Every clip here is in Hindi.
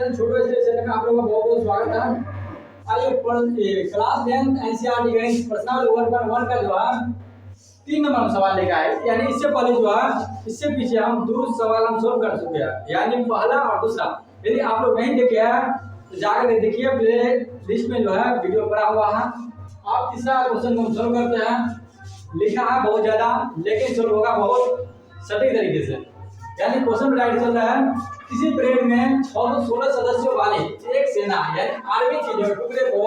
चैनल छोटू चैनल में आप लोगों का बहुत बहुत स्वागत है। आइए क्लास 10 एनसीईआरटी गणित पर्सनल 1.1 का जो है 3 नंबर सवाल लेकर आए। यानी इससे पहले जो है इससे पीछे हम 2 सवाल हम सोल्व कर चुके हैं, यानी पहला और दूसरा। यदि आप लोग नहीं देखे हैं तो जाकर देखिए, प्ले लिस्ट में जो है वीडियो पड़ा हुआ है। आप तीसरा क्वेश्चन को सोल्व करते हैं। लिखा है बहुत ज्यादा लेकिन सोल्व होगा बहुत सटीक तरीके से। यानी क्वेश्चन राइट चल रहा है, किसी परेड में 616 सदस्यों वाले एक सेना यानी आर्मी के जो टुकड़े को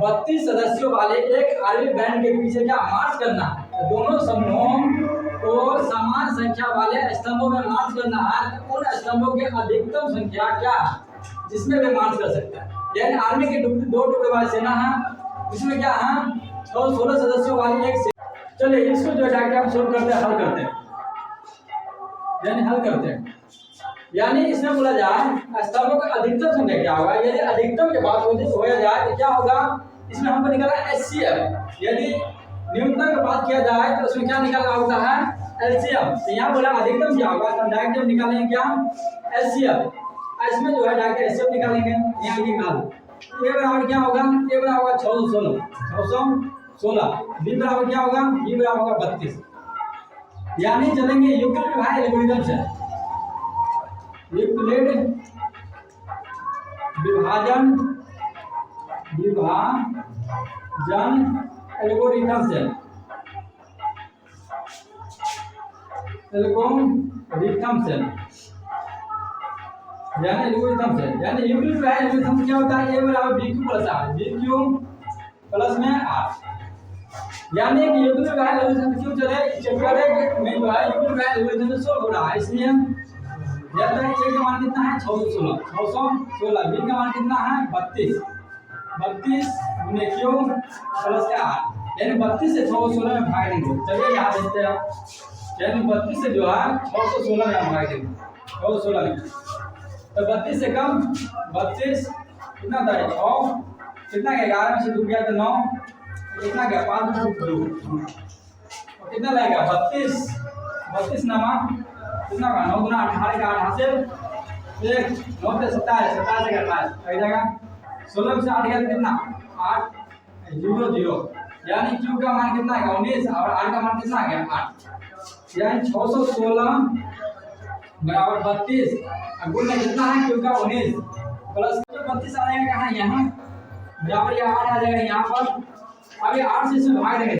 32 सदस्यों वाले एक आर्मी बैंड के पीछे क्या मार्च करना है। तो दोनों समूहों को समान संख्या वाले स्तंभों में मार्च करना है। तो उन स्तंभों की अधिकतम संख्या क्या है जिसमें वे मार्च कर सकता है। यानी आर्मी के दो टुकड़े वाली सेना है, इसमें क्या है 616 सदस्यों वाली एक सेना। चलिए इसको जो है हम सोल्व करते हैं, हल करते हैं। यानी हल करते हैं, यानी इसमें बोला जाए स्तंभों का अधिकतम संख्या क्या होगा। यदि अधिकतम की बात होया जाए तो क्या होगा, इसमें हमको निकाला एचसीएफ। यदि न्यूनतम की बात किया जाए तो उसमें क्या निकालना होता है, एलसीएम। तो यहाँ बोला अधिकतम क्या होगा, तो डायरेक्ट जब निकालेंगे क्या एचसीएफ। इसमें जो है डायरेक्ट एचसीएफ निकालेंगे। यहाँ निकाल ए बराबर क्या होगा, ए बराबर होगा 616 बी बराबर क्या होगा, बी बराबर होगा 32। यानी चलेंगे यूक्लिड भाई एल्गोरिथम से। यूक्लिड विभाजन एल्गोरिथम से यानी एल्गोरिथम से यानी यूक्लिड भाई एल्गोरिथम क्या होता है, ए बराबर B Q plus R, B Q plus में आर। यानी कि यूक्लिड भाई एल्गोरिथम क्यों चले चैप्टर में जो है यूक्लिड भाई एल्गोरिथम से सोल्व हो रहा है। इसलिए याद रखिए ए का मान कितना है 616, बी का मान कितना है 32 गुने क्यू प्लस का आर। यानी 32 से 616 में भाग देंगे। चलिए यहाँ देखते हैं, यानी 32 से जो है 616 में भाग देंगे 616 में। तो 32 से कम 32 कितना था 6, कितना गया 11 में से 2 गया तो 9, कितना गया 5 में 2 और कितना लगेगा 32 नामा कितना का 9 गुना 18 का 8 से 1 9 से 27 27 से 28 आ जाएगा। 16 से 8 गया तो कितना 8 0 0। यानी q का मान कितना है 19 और r का मान कितना आ गया 8। यानी 616 बराबर 32 गुणा कितना है q का 19 प्लस 32 आ जाएगा कहाँ यहाँ बराबर ये 8 आ जाएगा यहाँ पर। अब ये 8 से इसमें भाग देंगे।